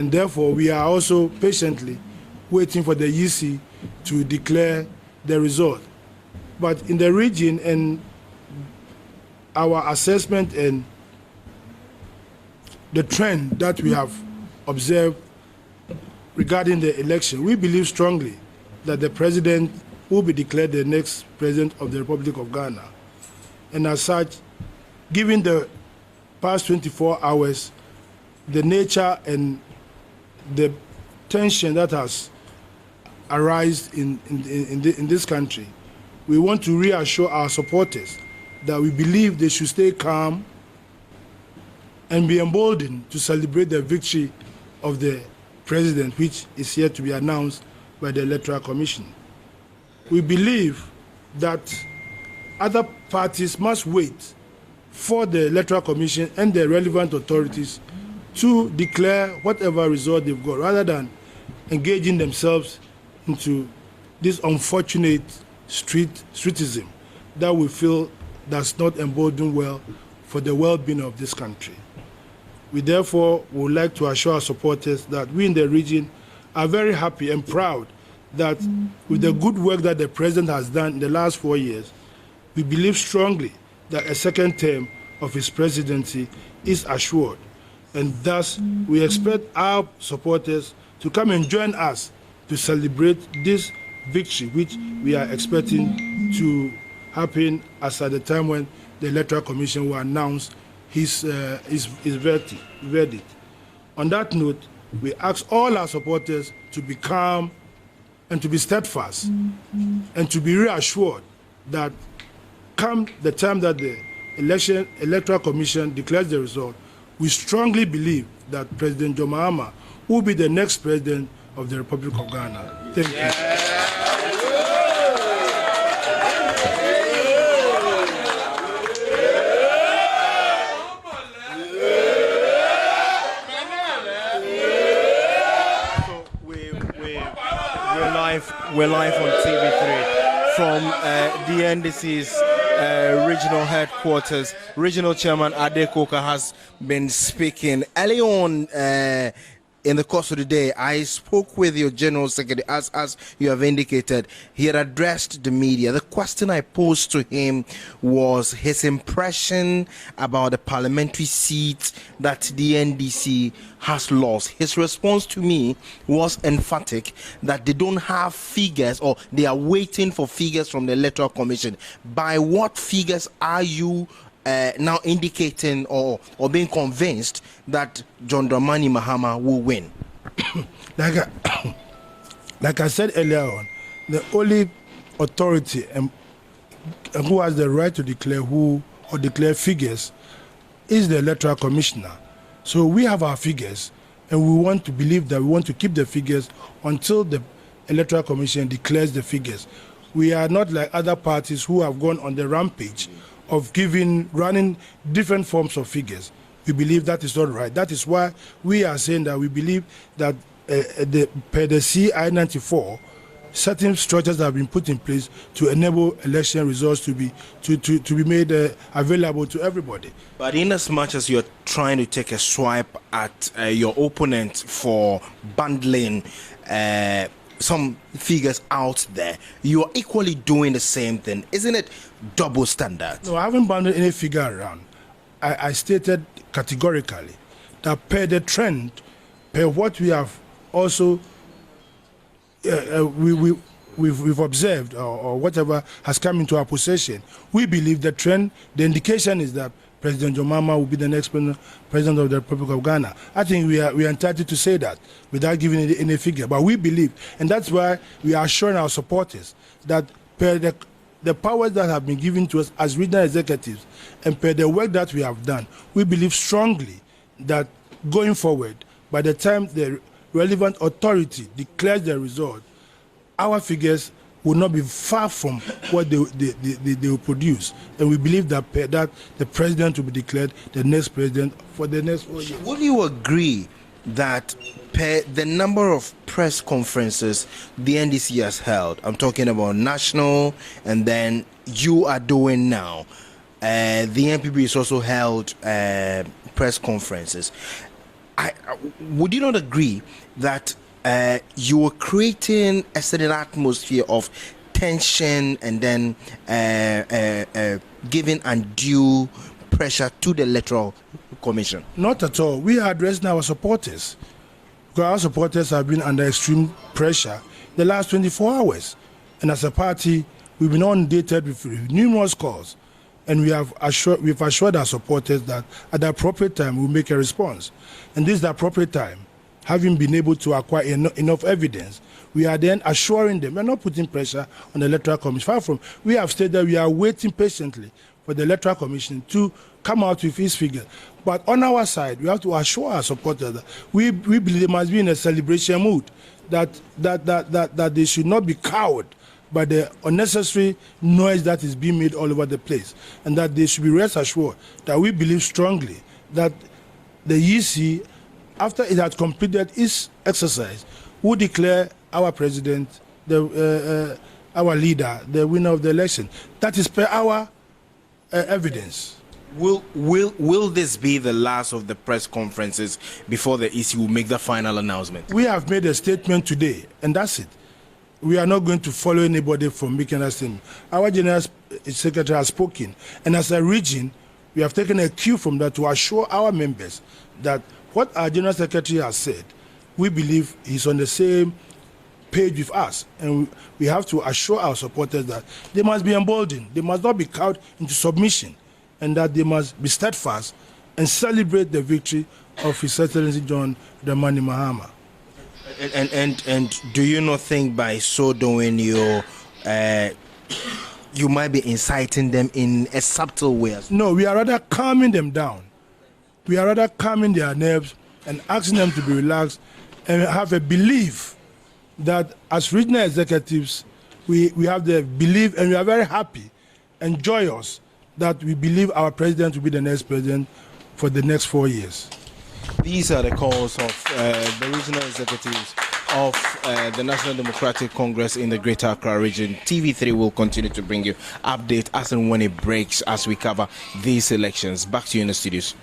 And therefore, we are also patiently waiting for the EC to declare the result. But in the region and our assessment and the trend that we have observed regarding the election, we believe strongly that the president will be declared the next president of the Republic of Ghana. And as such, given the past 24 hours, the nature and the tension that has arisen in this country, we want to reassure our supporters that we believe they should stay calm and be emboldened to celebrate the victory of the president, which is yet to be announced by the Electoral Commission. We believe that other parties must wait for the Electoral Commission and the relevant authorities to declare whatever result they've got, rather than engaging themselves into this unfortunate streetism that we feel does not embolden well for the well-being of this country. We therefore would like to assure our supporters that we in the region are very happy and proud that with the good work that the president has done in the last 4 years, we believe strongly that a second term of his presidency is assured. And thus, we expect our supporters to come and join us to celebrate this victory, which we are expecting to happen as at the time when the Electoral Commission will announce his verdict. On that note, we ask all our supporters to be calm and to be steadfast and to be reassured that come the time that the Electoral Commission declares the result, we strongly believe that President John Mahama will be the next president of the Republic of Ghana. Thank you. We're live on TV3 from the NDC's regional headquarters. Regional Chairman Ade Coker has been speaking. Early on in the course of the day, I spoke with your General Secretary, as you have indicated. He had addressed the media. The question I posed to him was his impression about the parliamentary seat that the NDC has lost. His response to me was emphatic that they don't have figures, or they are waiting for figures from the Electoral Commission. By what figures are you now indicating or being convinced that John Dramani Mahama will win? Like I said earlier on, the only authority who has the right to declare who or declare figures is the Electoral Commissioner. So we have our figures, and we want to believe that we want to keep the figures until the Electoral Commission declares the figures. We are not like other parties who have gone on the rampage of running different forms of figures. We believe that is not right. That is why we are saying that we believe that per the CI-94, certain structures have been put in place to enable election results to be made available to everybody. But in as much as you're trying to take a swipe at your opponent for bundling some figures out there, you are equally doing the same thing. Isn't it double standard? No, I haven't bundled any figure around. I stated categorically that per the trend, per what we have also we've observed or whatever has come into our possession, we believe the trend, the indication is that President John Mahama will be the next president of the Republic of Ghana. I think we are entitled to say that without giving any figure. But we believe, and that's why we are assuring our supporters that per the powers that have been given to us as regional executives and per the work that we have done, we believe strongly that going forward, by the time the relevant authority declares the result, our figures will not be far from what they will produce. And we believe that the president will be declared the next president for the next 4 years. Would you agree that per the number of press conferences the NDC has held, I'm talking about national, and then you are doing now, the NPP has also held press conferences, would you not agree that you were creating a certain atmosphere of tension and then giving undue pressure to the Electoral Commission? Not at all. We are addressing our supporters, because our supporters have been under extreme pressure the last 24 hours. And as a party, we've been inundated with numerous calls, and we've assured our supporters that at the appropriate time we'll make a response. And this is the appropriate time. Having been able to acquire enough evidence, we are then assuring them. We're not putting pressure on the Electoral Commission. Far from, we have stated that we are waiting patiently for the Electoral Commission to come out with its figure. But on our side, we have to assure our supporters that we believe they must be in a celebration mood, that they should not be cowed by the unnecessary noise that is being made all over the place, and that they should be rest assured that we believe strongly that the EC, after it had completed its exercise, will declare our president, our leader, the winner of the election. That is per our evidence. Will this be the last of the press conferences before the EC will make the final announcement? We have made a statement today, and that's it. We are not going to follow anybody from making a statement. Our General Secretary has spoken, and as a region, we have taken a cue from that to assure our members that what our General Secretary has said, we believe he's on the same page with us, and we have to assure our supporters that they must be emboldened, they must not be cowed into submission, and that they must be steadfast and celebrate the victory of His Excellency John Dramani Mahama. And do you not think by so doing you might be inciting them in a subtle way? No, we are rather calming them down. We are rather calming their nerves and asking them to be relaxed and have a belief that as regional executives, we have the belief, and we are very happy and joyous that we believe our president will be the next president for the next 4 years. These are the calls of the regional executives of the National Democratic Congress in the Greater Accra region. TV3 will continue to bring you update as and when it breaks as we cover these elections. Back to you in the studios.